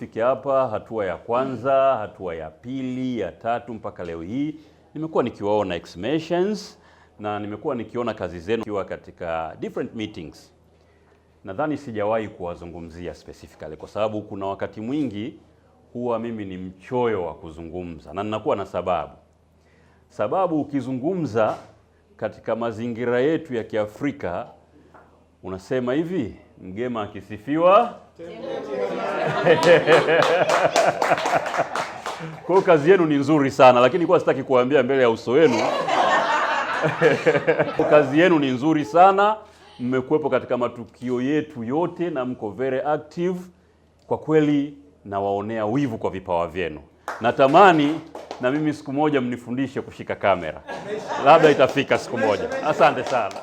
nifike hapa, hatua ya kwanza, hatua ya pili, ya tatu mpaka leo hii nimekuwa nikiwaona exhibitions na nimekuwa nikiona kazi zenu kiwa katika different meetings. Nadhani sijawahi kuwazungumzia specifically kwa sababu kuna wakati mwingi huwa mimi ni mchoyo wa kuzungumza na ninakuwa na sababu ukizungumza katika mazingira yetu ya Kiafrika unasema hivi, mgema akisifiwa. Kwa kazi yenu ni nzuri sana, lakini kwa sitaki kuambia mbele ya uso wenu. Kazi yenu ni nzuri sana, mmekuwepo katika matukio yetu yote na mko very active. Kwa kweli nawaonea wivu kwa vipawa vyenu. Natamani na mimi siku moja mnifundishe kushika kamera. Labda itafika siku moja. Asante sana.